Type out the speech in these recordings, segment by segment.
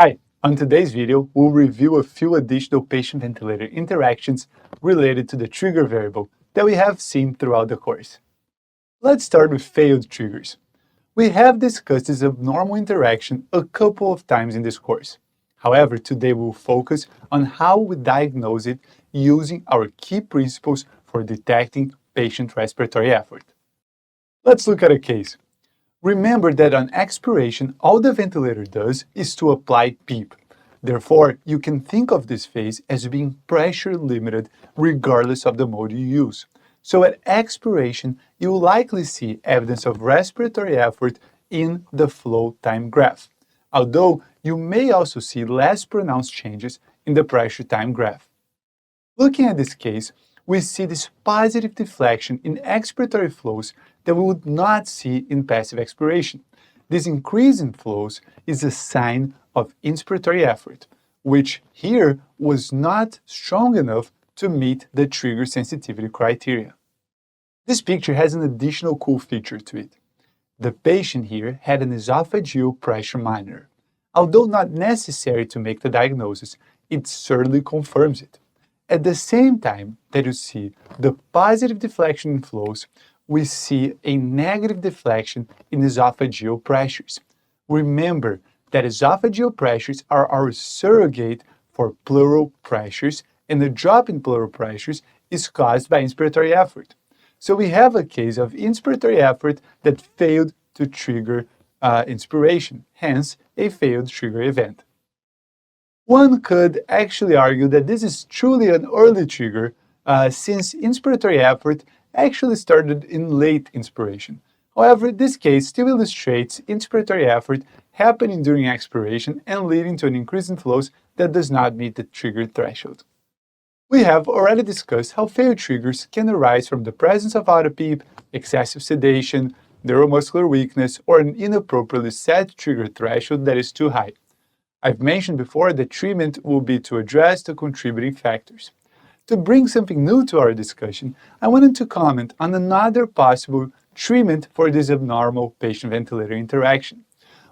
Hi, on today's video, we'll review a few additional patient-ventilator interactions related to the trigger variable that we have seen throughout the course. Let's start with failed triggers. We have discussed this abnormal interaction a couple of times in this course. However, today we'll focus on how we diagnose it using our key principles for detecting patient respiratory effort. Let's look at a case. Remember that on expiration, all the ventilator does is to apply PEEP. Therefore, you can think of this phase as being pressure limited regardless of the mode you use. So at expiration, you will likely see evidence of respiratory effort in the flow time graph, although you may also see less pronounced changes in the pressure time graph. Looking at this case, we see this positive deflection in expiratory flows that we would not see in passive expiration. This increase in flows is a sign of inspiratory effort, which here was not strong enough to meet the trigger sensitivity criteria. This picture has an additional cool feature to it. The patient here had an esophageal pressure monitor. Although not necessary to make the diagnosis, it certainly confirms it. At the same time that you see the positive deflection in flows, we see a negative deflection in esophageal pressures. Remember that esophageal pressures are our surrogate for pleural pressures, and the drop in pleural pressures is caused by inspiratory effort. So we have a case of inspiratory effort that failed to trigger inspiration, hence a failed trigger event. One could actually argue that this is truly an early trigger since inspiratory effort actually started in late inspiration. However, this case still illustrates inspiratory effort happening during expiration and leading to an increase in flows that does not meet the trigger threshold. We have already discussed how failed triggers can arise from the presence of auto-PEEP, excessive sedation, neuromuscular weakness, or an inappropriately set trigger threshold that is too high. I've mentioned before that treatment will be to address the contributing factors. To bring something new to our discussion, I wanted to comment on another possible treatment for this abnormal patient-ventilator interaction.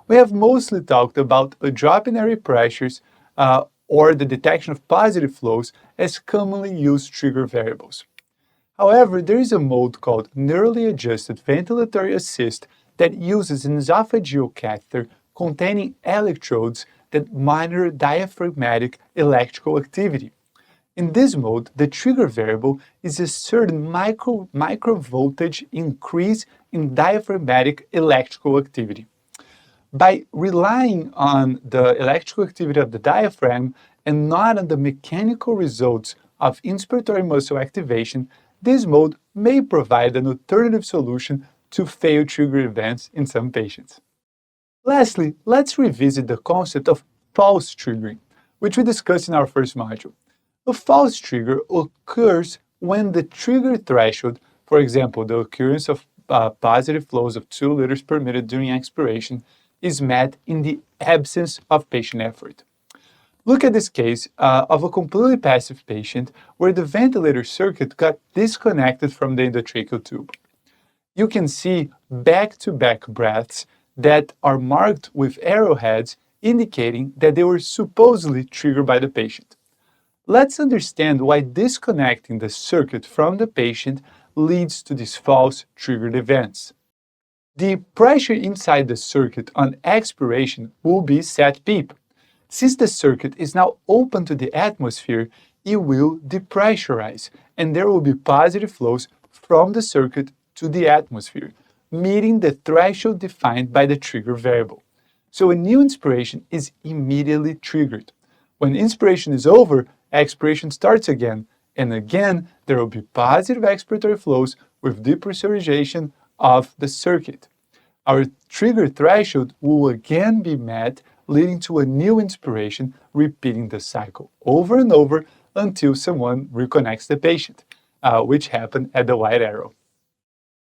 We have mostly talked about a drop in airway pressures or the detection of positive flows as commonly used trigger variables. However, there is a mode called neurally adjusted ventilatory assist that uses an esophageal catheter containing electrodes that monitor diaphragmatic electrical activity. In this mode, the trigger variable is a certain microvoltage increase in diaphragmatic electrical activity. By relying on the electrical activity of the diaphragm and not on the mechanical results of inspiratory muscle activation, this mode may provide an alternative solution to failed trigger events in some patients. Lastly, let's revisit the concept of false triggering, which we discussed in our first module. A false trigger occurs when the trigger threshold, for example, the occurrence of positive flows of 2 liters per minute during expiration, is met in the absence of patient effort. Look at this case of a completely passive patient where the ventilator circuit got disconnected from the endotracheal tube. You can see back-to-back breaths that are marked with arrowheads indicating that they were supposedly triggered by the patient. Let's understand why disconnecting the circuit from the patient leads to these false triggered events. The pressure inside the circuit on expiration will be set PEEP. Since the circuit is now open to the atmosphere, it will depressurize, and there will be positive flows from the circuit to the atmosphere, meeting the threshold defined by the trigger variable. So a new inspiration is immediately triggered. When inspiration is over, expiration starts again, and again there will be positive expiratory flows with depressurization of the circuit. Our trigger threshold will again be met, leading to a new inspiration, repeating the cycle over and over until someone reconnects the patient, which happened at the white arrow.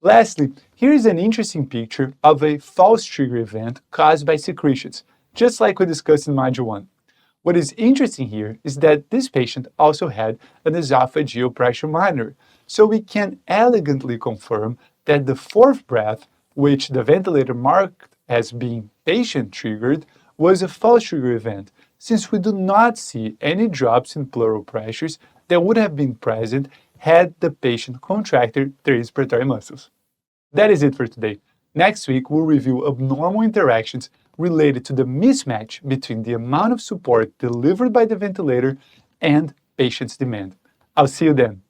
Lastly, here is an interesting picture of a false trigger event caused by secretions, just like we discussed in Module 1. What is interesting here is that this patient also had an esophageal pressure monitor, so we can elegantly confirm that the fourth breath, which the ventilator marked as being patient-triggered, was a false trigger event, since we do not see any drops in pleural pressures that would have been present had the patient contracted their respiratory muscles. That is it for today. Next week, we'll review abnormal interactions related to the mismatch between the amount of support delivered by the ventilator and patient's demand. I'll see you then.